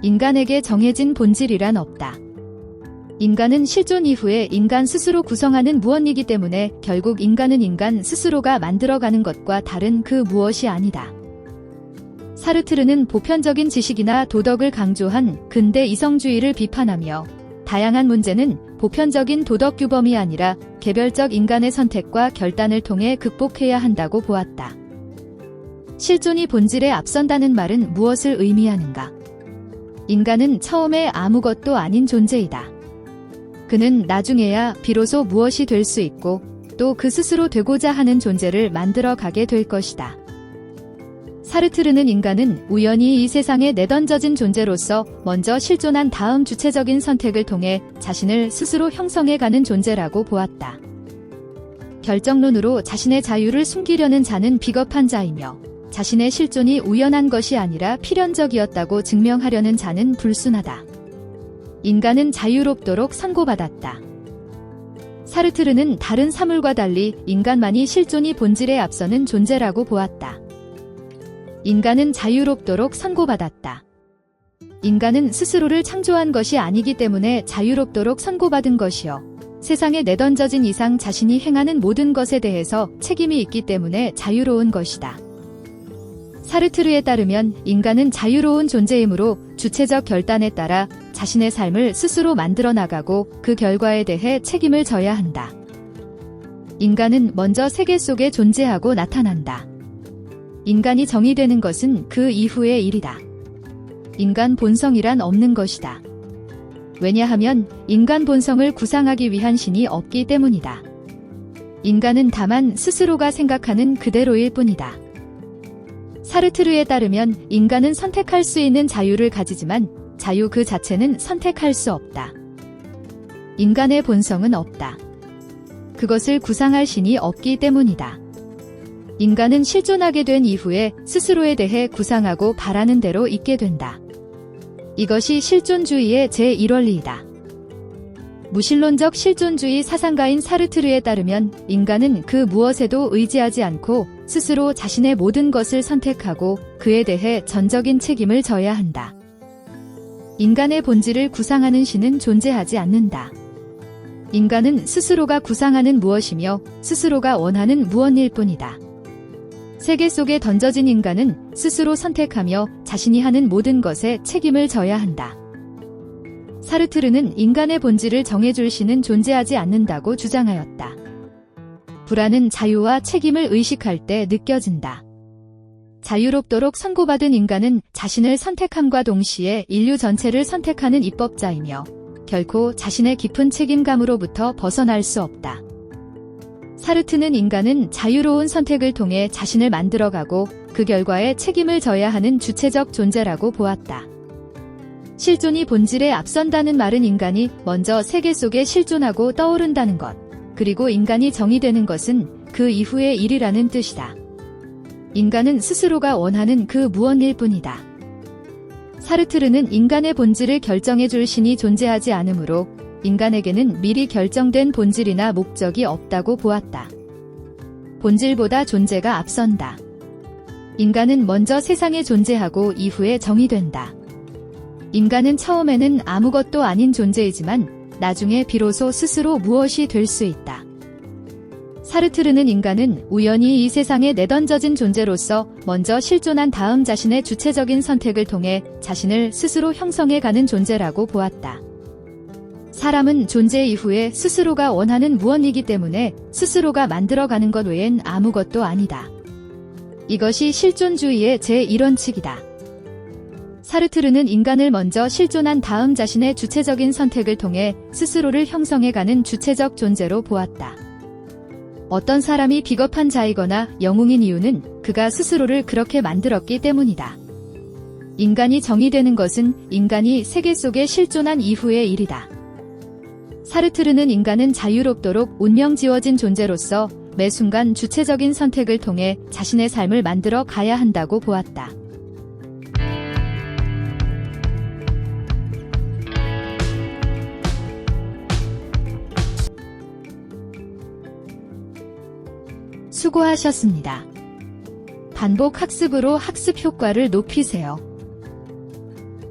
인간에게 정해진 본질이란 없다. 인간은 실존 이후에 인간 스스로 구성하는 무언이기 때문에 결국 인간은 인간 스스로가 만들어가는 것과 다른 그 무엇이 아니다. 사르트르는 보편적인 지식이나 도덕을 강조한 근대 이성주의를 비판하며 다양한 문제는 보편적인 도덕 규범이 아니라 개별적 인간의 선택과 결단을 통해 극복해야 한다고 보았다. 실존이 본질에 앞선다는 말은 무엇을 의미하는가? 인간은 처음에 아무것도 아닌 존재이다. 그는 나중에야 비로소 무엇이 될 수 있고 또 그 스스로 되고자 하는 존재를 만들어 가게 될 것이다. 사르트르는 인간은 우연히 이 세상에 내던져진 존재로서 먼저 실존한 다음 주체적인 선택을 통해 자신을 스스로 형성해가는 존재라고 보았다. 결정론으로 자신의 자유를 숨기려는 자는 비겁한 자이며 자신의 실존이 우연한 것이 아니라 필연적이었다고 증명하려는 자는 불순하다. 인간은 자유롭도록 선고받았다. 사르트르는 다른 사물과 달리 인간만이 실존이 본질에 앞서는 존재라고 보았다. 인간은 자유롭도록 선고받았다. 인간은 스스로를 창조한 것이 아니기 때문에 자유롭도록 선고받은 것이요. 세상에 내던져진 이상 자신이 행하는 모든 것에 대해서 책임이 있기 때문에 자유로운 것이다. 사르트르에 따르면 인간은 자유로운 존재이므로 주체적 결단에 따라 자신의 삶을 스스로 만들어 나가고 그 결과에 대해 책임을 져야 한다. 인간은 먼저 세계 속에 존재하고 나타난다. 인간이 정의되는 것은 그 이후의 일이다. 인간 본성이란 없는 것이다. 왜냐하면 인간 본성을 구상하기 위한 신이 없기 때문이다. 인간은 다만 스스로가 생각하는 그대로일 뿐이다. 사르트르에 따르면 인간은 선택할 수 있는 자유를 가지지만 자유 그 자체는 선택할 수 없다. 인간의 본성은 없다. 그것을 구상할 신이 없기 때문이다. 인간은 실존하게 된 이후에 스스로에 대해 구상하고 바라는 대로 있게 된다. 이것이 실존주의의 제1원리이다. 무신론적 실존주의 사상가인 사르트르에 따르면 인간은 그 무엇에도 의지하지 않고 스스로 자신의 모든 것을 선택하고 그에 대해 전적인 책임을 져야 한다. 인간의 본질을 구상하는 신은 존재하지 않는다. 인간은 스스로가 구상하는 무엇이며 스스로가 원하는 무엇일 뿐이다. 세계 속에 던져진 인간은 스스로 선택하며 자신이 하는 모든 것에 책임을 져야 한다. 사르트르는 인간의 본질을 정해줄 신은 존재하지 않는다고 주장하였다. 불안은 자유와 책임을 의식할 때 느껴진다. 자유롭도록 선고받은 인간은 자신을 선택함과 동시에 인류 전체를 선택하는 입법자이며 결코 자신의 깊은 책임감으로부터 벗어날 수 없다. 사르트는 인간은 자유로운 선택을 통해 자신을 만들어가고 그 결과에 책임을 져야 하는 주체적 존재라고 보았다. 실존이 본질에 앞선다는 말은 인간이 먼저 세계 속에 실존하고 떠오른다는 것, 그리고 인간이 정의되는 것은 그 이후의 일이라는 뜻이다. 인간은 스스로가 원하는 그 무언일 뿐이다. 사르트르는 인간의 본질을 결정해줄 신이 존재하지 않으므로 인간에게는 미리 결정된 본질이나 목적이 없다고 보았다. 본질보다 존재가 앞선다. 인간은 먼저 세상에 존재하고 이후에 정의된다. 인간은 처음에는 아무것도 아닌 존재이지만 나중에 비로소 스스로 무엇이 될 수 있다. 사르트르는 인간은 우연히 이 세상에 내던져진 존재로서 먼저 실존한 다음 자신의 주체적인 선택을 통해 자신을 스스로 형성해가는 존재라고 보았다. 사람은 존재 이후에 스스로가 원하는 무언이기 때문에 스스로가 만들어가는 것 외엔 아무것도 아니다. 이것이 실존주의의 제1원칙이다. 사르트르는 인간을 먼저 실존한 다음 자신의 주체적인 선택을 통해 스스로를 형성해가는 주체적 존재로 보았다. 어떤 사람이 비겁한 자이거나 영웅인 이유는 그가 스스로를 그렇게 만들었기 때문이다. 인간이 정의되는 것은 인간이 세계 속에 실존한 이후의 일이다. 사르트르는 인간은 자유롭도록 운명 지어진 존재로서 매 순간 주체적인 선택을 통해 자신의 삶을 만들어 가야 한다고 보았다. 수고하셨습니다. 반복 학습으로 학습 효과를 높이세요.